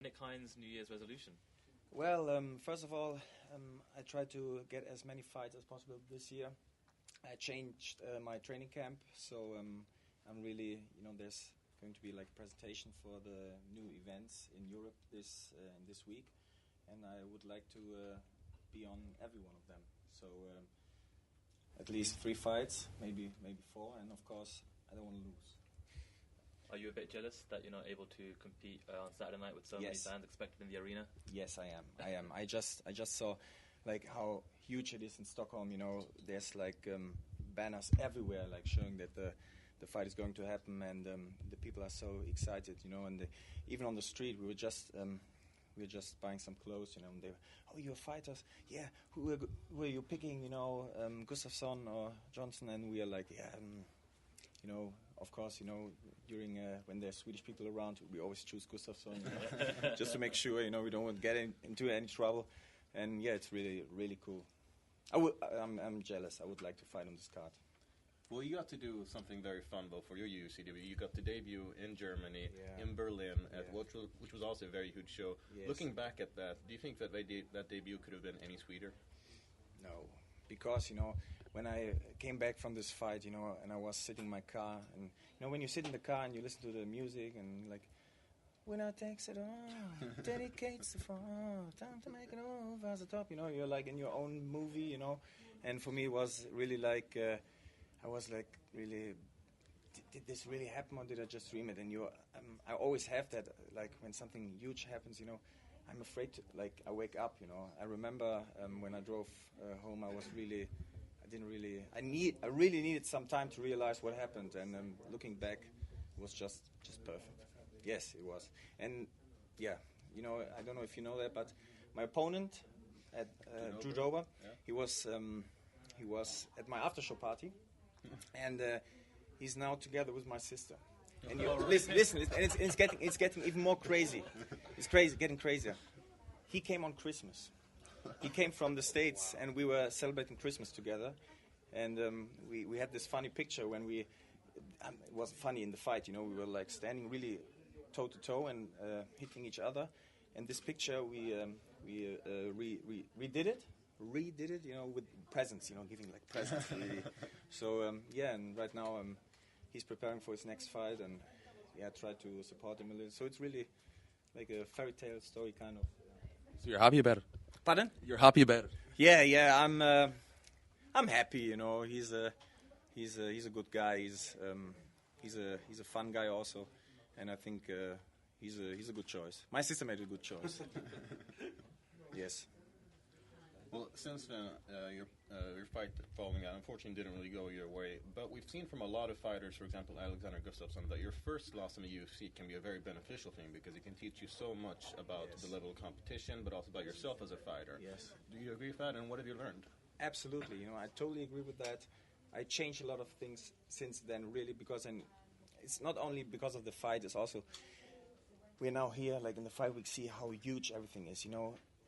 Nick Hein's New Year's resolution? Well, first of all, I tried to get as many fights as possible this year. I changed my training camp, so I'm really, there's going to be like a presentation for the new events in Europe this week, and I would like to be on every one of them. So at least 3 fights, maybe 4, and of course I don't want to lose. Are you a bit jealous that you're not able to compete on Saturday night with so many fans expected in the arena? Yes, I am. I just saw like how huge it is in Stockholm. There's like banners everywhere, like showing that the fight is going to happen, and the people are so excited. And even on the street, we were just buying some clothes. And they were, oh, you're fighters? Yeah. Who are you picking? Gustafsson or Johnson? And we are like, yeah. Of course, during when there's Swedish people around, we always choose Gustafsson, just to make sure, we don't want to get into any trouble. And yeah, it's really, really cool. I'm jealous. I would like to fight on this card. Well, you got to do something very fun, though, for your UFC debut. You got to debut in Germany, in Berlin, which was also a very huge show. Yes. Looking back at that, do you think that that debut could have been any sweeter? No, because, when I came back from this fight, and I was sitting in my car, and, when you sit in the car and you listen to the music and, like, winner takes it all, dedicates the fall, time to make it over as a top, you're, like, in your own movie, and for me it was really, like, I was, like, really, did this really happen, or did I just dream it? And I always have that, like, when something huge happens, I'm afraid to, like, I wake up, I remember when I drove home, I really needed some time to realize what happened, and looking back, it was just perfect. Yes, it was. And yeah, I don't know if you know that, but my opponent at Drew Dober, he was at my after show party, and he's now together with my sister. And listen, and it's getting even more crazy. It's getting crazier. He came on Christmas. He came from the States, and we were celebrating Christmas together. And we had this funny picture when it wasn't funny in the fight, we were like standing really toe to toe and hitting each other. And this picture we redid it, with presents, giving like presents. Really. So and right now he's preparing for his next fight, and try to support him a little. So it's really like a fairy tale story kind of. So you're happy about it? Pardon? You're happy about it? Yeah. I'm happy. He's a good guy. He's a fun guy also, and I think he's a good choice. My sister made a good choice. Yes. Well, since then, your fight following that unfortunately didn't really go your way. But we've seen from a lot of fighters, for example, Alexander Gustafsson, that your first loss in the UFC can be a very beneficial thing because it can teach you so much about the level of competition, but also about yourself as a fighter. Yes. Do you agree with that, and what have you learned? Absolutely. I totally agree with that. I changed a lot of things since then, really, because it's not only because of the fight, it's also we're now here, like in the fight week, see how huge everything is,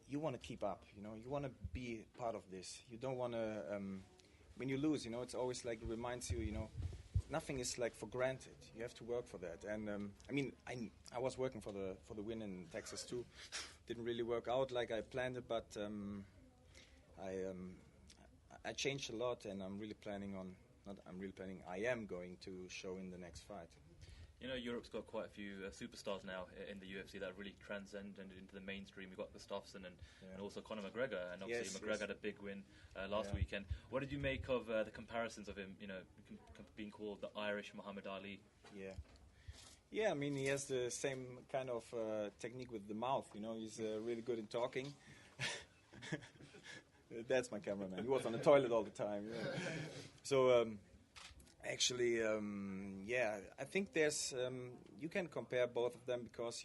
You want to keep up, you want to be part of this. You don't want to, when you lose, it's always like, it reminds you, nothing is like for granted. You have to work for that. And I was working for the win in Texas too. Didn't really work out like I planned it, but I changed a lot, and I am going to show in the next fight. Europe's got quite a few superstars now in the UFC that really transcended into the mainstream. We've got Gustafsson and also Conor McGregor, and obviously McGregor had a big win last weekend. What did you make of the comparisons of him, being called the Irish Muhammad Ali? Yeah, he has the same kind of technique with the mouth, he's really good in talking. That's my cameraman. He was on the toilet all the time. So... Actually, I think there's you can compare both of them because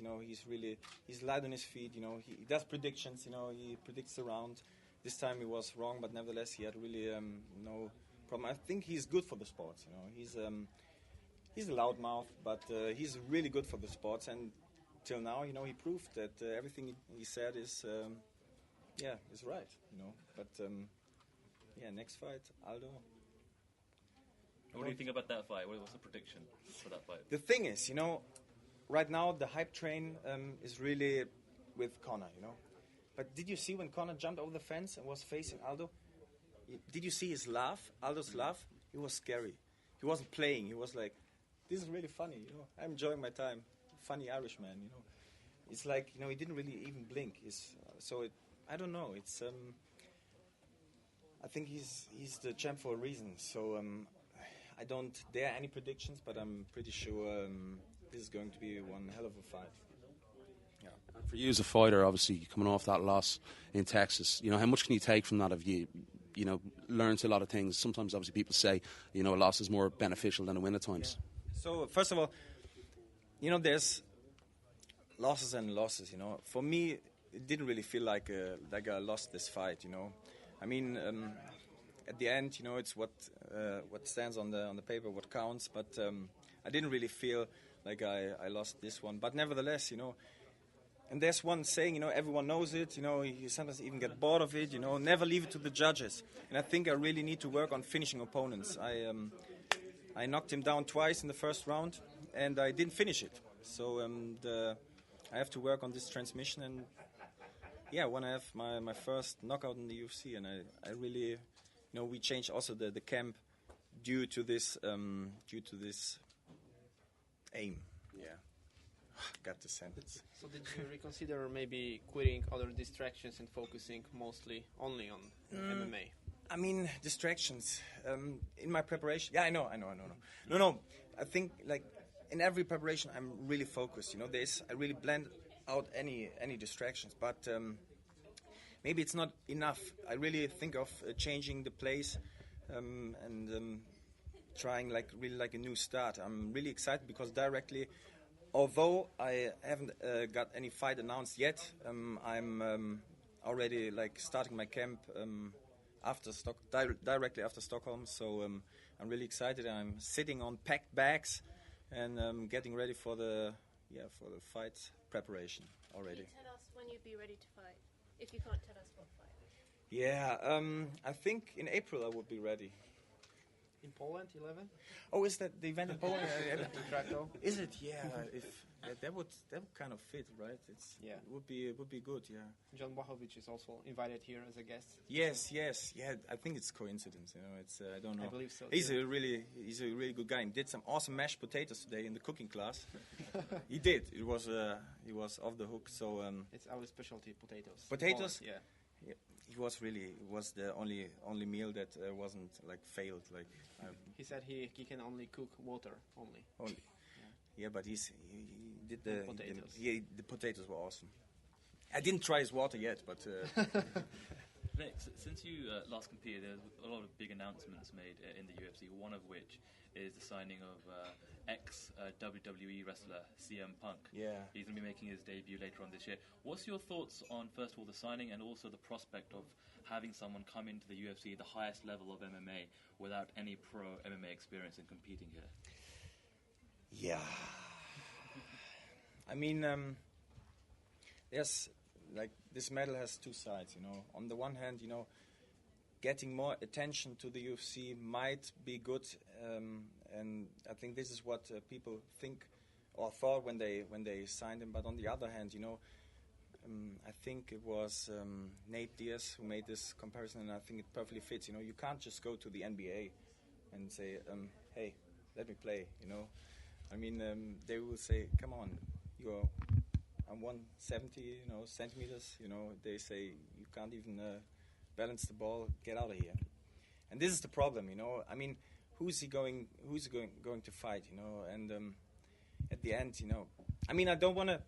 he's light on his feet. He does predictions. He predicts the round. This time he was wrong, but nevertheless he had really no problem. I think he's good for the sports. He's a loud mouth, but he's really good for the sports. And till now, he proved that everything he said is right. But next fight, Aldo. What do you think about that fight? What's the prediction for that fight? The thing is, right now the hype train is really with Conor, you know. But did you see when Conor jumped over the fence and was facing Aldo? Did you see his laugh, Aldo's laugh? It was scary. He wasn't playing. He was like, this is really funny, you know. I'm enjoying my time. Funny Irishman, you know. It's like, you know, he didn't really even blink. I don't know. It's I think he's the champ for a reason. So I don't dare any predictions, but I'm pretty sure this is going to be one hell of a fight. Yeah. And for you as a fighter, obviously coming off that loss in Texas, you know, how much can you take from that? Have you know, learned a lot of things? Sometimes, obviously, people say, you know, a loss is more beneficial than a win at times. Yeah. So first of all, you know, there's losses and losses. You know, for me, it didn't really feel like I lost this fight. You know, I mean, at the end, you know, it's what stands on the paper, what counts. But I didn't really feel like I lost this one. But nevertheless, you know, and there's one saying, you know, everyone knows it. You know, you sometimes even get bored of it. You know, never leave it to the judges. And I think I really need to work on finishing opponents. I knocked him down twice in the first round, and I didn't finish it. So I have to work on this transmission, and yeah, when I have my first knockout in the UFC, and I really, you know, we changed also the camp due to this aim. Yeah, got the sentence. So did you reconsider maybe quitting other distractions and focusing mostly only on MMA? I mean, distractions. In my preparation, yeah, I know. No. I think like in every preparation, I'm really focused. You know, I really blend out any distractions, but maybe it's not enough. I really think of changing the place and trying like a new start. I'm really excited because directly, although I haven't got any fight announced yet, I'm already like starting my camp directly after Stockholm. So I'm really excited. I'm sitting on packed bags and getting ready for the fight preparation already. Can you tell us when you'd be ready to fight? If you can't tell us what fight. Yeah, I think in April I would be ready. In Poland, 11? Oh, is that the event in Poland? In Krakow. Is it? Yeah. That would kind of fit, right? Yeah. It would be good. Yeah. John Błachowicz is also invited here as a guest. Yes. Yeah, I think it's coincidence. You know, it's I don't know. I believe so. He's a really good guy. He did some awesome mashed potatoes today in the cooking class. He did. He was off the hook. So it's our specialty, potatoes. Potatoes. Yeah. It was the only meal that wasn't like failed. Like he said he can only cook water only. Yeah, but he did the potatoes. The potatoes were awesome. I didn't try his water yet, but. Nick, since you last competed, there's a lot of big announcements made in the UFC. One of which is the signing of ex-WWE wrestler CM Punk. Yeah. He's going to be making his debut later on this year. What's your thoughts on, first of all, the signing and also the prospect of having someone come into the UFC, the highest level of MMA, without any pro MMA experience and competing here? Yeah. I mean, there's like this medal has two sides, you know. On the one hand, you know, getting more attention to the UFC might be good, and I think this is what people think or thought when they signed him. But on the other hand, you know, I think it was Nate Diaz who made this comparison, and I think it perfectly fits. You know, you can't just go to the NBA and say, "Hey, let me play." You know, I mean, they will say, "Come on, I'm 170, you know, centimeters." You know, they say you can't even balance the ball. Get out of here. And this is the problem, you know. I mean, who's he going to fight, you know? And at the end, you know, I mean, I don't want to.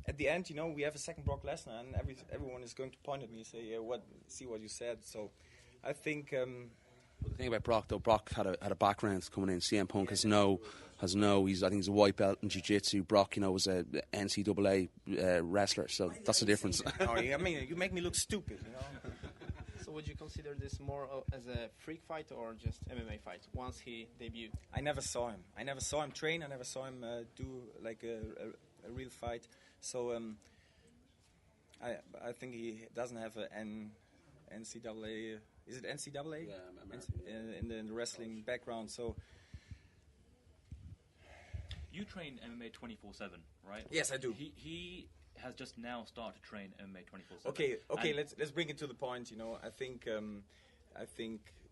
At the end, you know, we have a second Brock Lesnar, and everyone is going to point at me and say, "Yeah, see what you said." So, I think. The thing about Brock, though, Brock had a background coming in. CM Punk has no. I think he's a white belt in jiu-jitsu. Brock, you know, was a NCAA wrestler, so that's the difference. Oh, yeah, I mean, you make me look stupid, you know. So would you consider this more as a freak fight or just MMA fight once he debuted? I never saw him. I never saw him train. I never saw him do like a real fight. So I think he doesn't have an NCAA. Is it NCAA? Yeah, in the wrestling background. So you train MMA 24/7, right? Yes, I do. He has just now started to train MMA 24/7. Okay. Let's bring it to the point. I think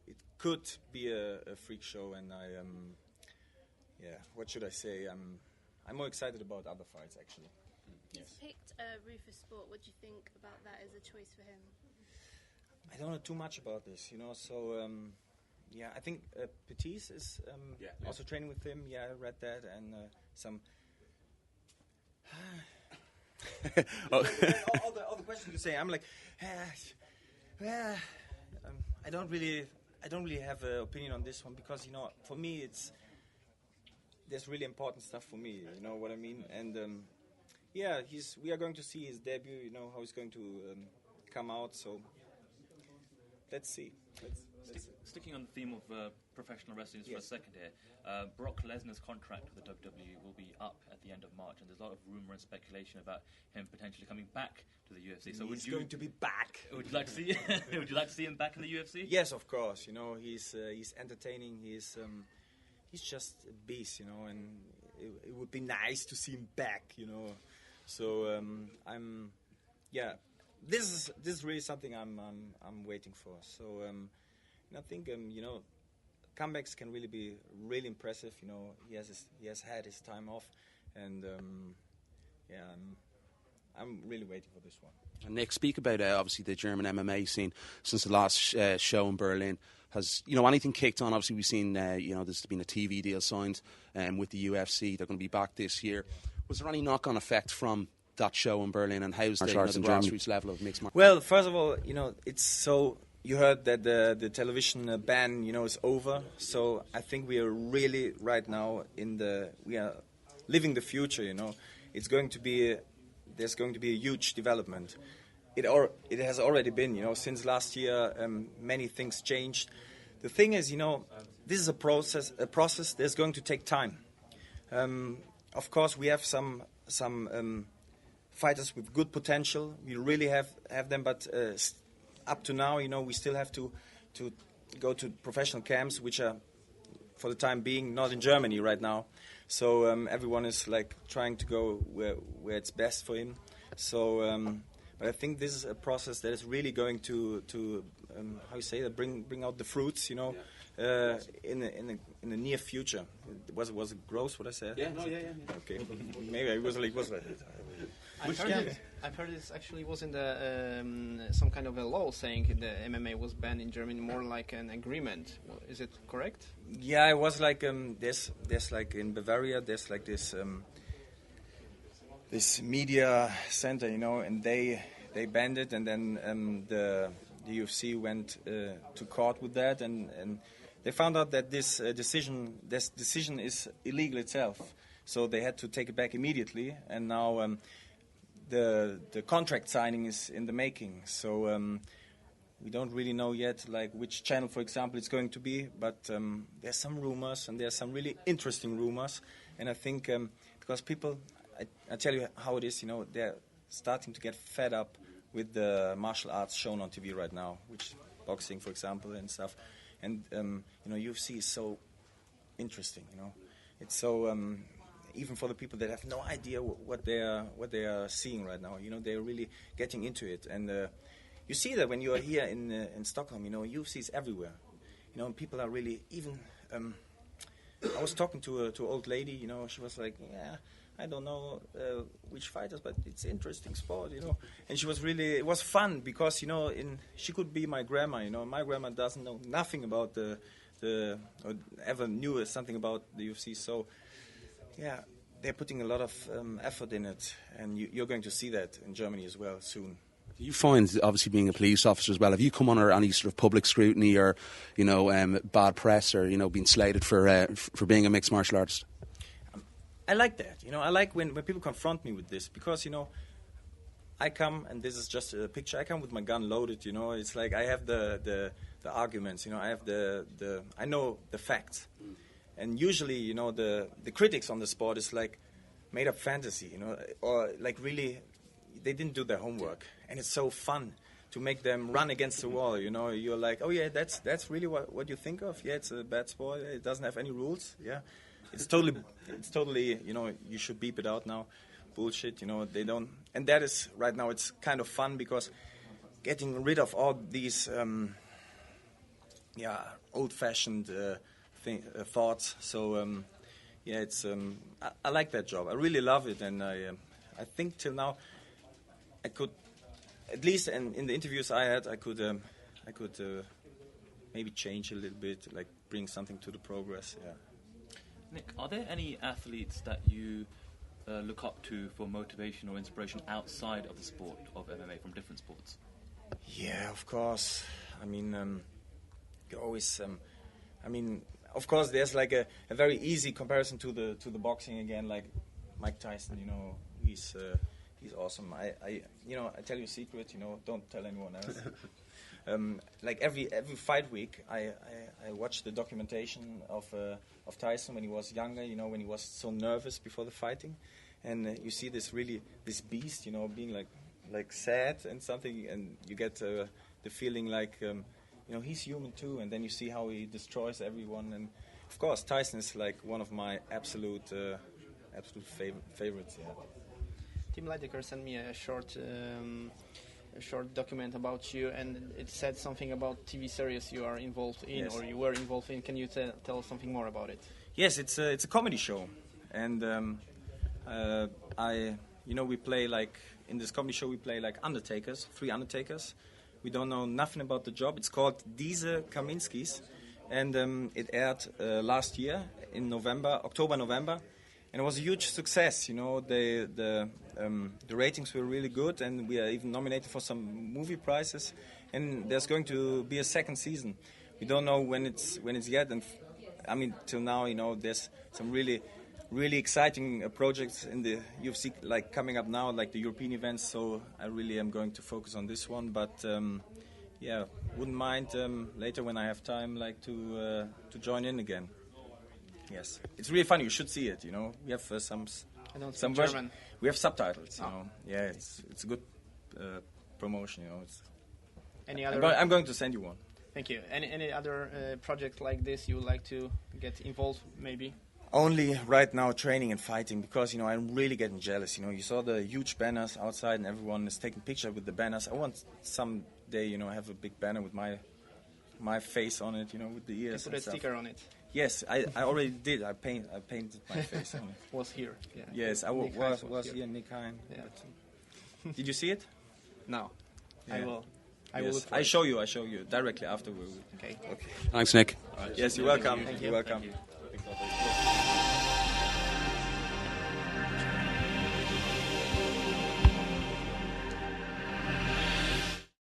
it could be a freak show, and what should I say? I'm more excited about other fights actually. He's picked Rufus Sport. What do you think about that as a choice for him? I don't know too much about this, so I think Pettis is also training with him. Yeah, I read that, and some. all the questions you say, I'm like, I don't really have an opinion on this one because for me there's really important stuff for me. You know what I mean? And we are going to see his debut. How he's going to come out. So let's see. Sticking on the theme of professional wrestling for a second here, Brock Lesnar's contract with the WWE will be up at the end of March, and there's a lot of rumor and speculation about him potentially coming back to the UFC. So he's going to be back. Would you like to see? Would you like to see him back in the UFC? Yes, of course. He's entertaining. He's just a beast. And it would be nice to see him back. So This is really something I'm waiting for. So I think comebacks can really be really impressive. He has had his time off, and I'm really waiting for this one. And Nick, speak about obviously the German MMA scene since the last show in Berlin. Has anything kicked on? Obviously, we've seen there's been a TV deal signed with the UFC. They're going to be back this year. Was there any knock-on effect from that show in Berlin, and how's the grassroots level of mixed martial arts? Well, first of all, it's so. You heard that the television ban, is over. So I think we are really right now we are living the future. It's going to be there's going to be a huge development. It has already been. Since last year, many things changed. The thing is, this is a process. That's going to take time. Of course, we have some fighters with good potential. We really have them, but up to now, we still have to go to professional camps, which are, for the time being, not in Germany right now. So everyone is trying to go where it's best for him. So, but I think this is a process that is really going to how you say that, bring out the fruits, in the near future. Was it gross what I said? Yeah. Okay, maybe I was like. I've heard this actually was in the some kind of a law saying the MMA was banned in Germany, more like an agreement. Is it correct? Yeah, it was like there's like in Bavaria there's like this media center, and they banned it, and then the UFC went to court with that, and they found out that this decision is illegal itself, so they had to take it back immediately, and now. The contract signing is in the making, so we don't really know yet, which channel, for example, it's going to be. But there's some rumors, and there's some really interesting rumors. And I think because people, I tell you how it is, they're starting to get fed up with the martial arts shown on TV right now, which boxing, for example, and stuff. And UFC is so interesting. It's so. Even for the people that have no idea what they are seeing right now, they're really getting into it, and you see that when you are here in Stockholm, UFC is everywhere, people are really even. I was talking to an old lady, she was like, yeah, I don't know which fighters, but it's an interesting sport, and she was really, it was fun because she could be my grandma, my grandma doesn't know nothing about or ever knew something about the UFC, so. Yeah, they're putting a lot of effort in it, and you're going to see that in Germany as well soon. Do you find, obviously being a police officer as well, have you come under any sort of public scrutiny or, bad press or, been slated for being a mixed martial artist? I like that. I like when people confront me with this because, I come, and this is just a picture, I come with my gun loaded, It's like I have the arguments, I have I know the facts. And usually, the critics on the sport is made up fantasy, or really, they didn't do their homework. And it's so fun to make them run against the wall, You're like, oh yeah, that's really what you think of. Yeah, it's a bad sport. It doesn't have any rules. Yeah, it's totally, you should beep it out now. bullshit. You know, they don't, and that is right now. It's kind of fun because getting rid of all these old-fashioned thoughts. So it's I like that job. I really love it, and I think till now I could, at least in the interviews I had, I could maybe change a little bit, like bring something to the progress. Yeah. Nick, are there any athletes that you look up to for motivation or inspiration outside of the sport of MMA, from different sports? Yeah, of course. I mean, you always. I mean, of course, there's like a very easy comparison to the boxing again, like Mike Tyson. You know, he's awesome. I tell you a secret. You know, don't tell anyone else. Like every fight week, I watch the documentation of Tyson when he was younger. You know, when he was so nervous before the fighting, and you see this beast. You know, being like sad and something, and you get the feeling like you know, he's human too. And then you see how he destroys everyone. And of course, Tyson is like one of my absolute favorites. Yeah. Tim Leidecker sent me a short document about you, and it said something about TV series you are involved in, yes. or you were involved in. Can you tell us something more about it? Yes, it's a comedy show, and we play like in this comedy show we play like undertakers, 3 undertakers. We don't know nothing about the job. It's called Diese Kaminskis, and it aired last year in October, November. And it was a huge success, you know. The ratings were really good, and we are even nominated for some movie prizes. And there's going to be a second season. We don't know when it's yet. And I mean, till now, you know, there's some really, really exciting projects in the UFC, like coming up now, like the European events. So I really am going to focus on this one. But wouldn't mind later when I have time, like to join in again. Yes, it's really funny. You should see it. You know, we have some German. We have subtitles. You know, yeah, it's a good promotion. You know, any other? I'm going to send you one. Thank you. Any other project like this you would like to get involved, maybe? Only right now training and fighting, because you know I'm really getting jealous. You know, you saw the huge banners outside, and everyone is taking pictures with the banners. I want someday, you know, have a big banner with my face on it. You know, with the ears. You put a sticker on it. Yes, I already did. I painted my face on it. Was here. Yeah. Yes, I was here, Nick Hein. Yeah. Did you see it? No. Yeah. I will. I Yes. will look for I it. show you directly after we. Okay. Okay. Thanks, Nick. Yes, you're welcome. Thank you. You're welcome. Thank you.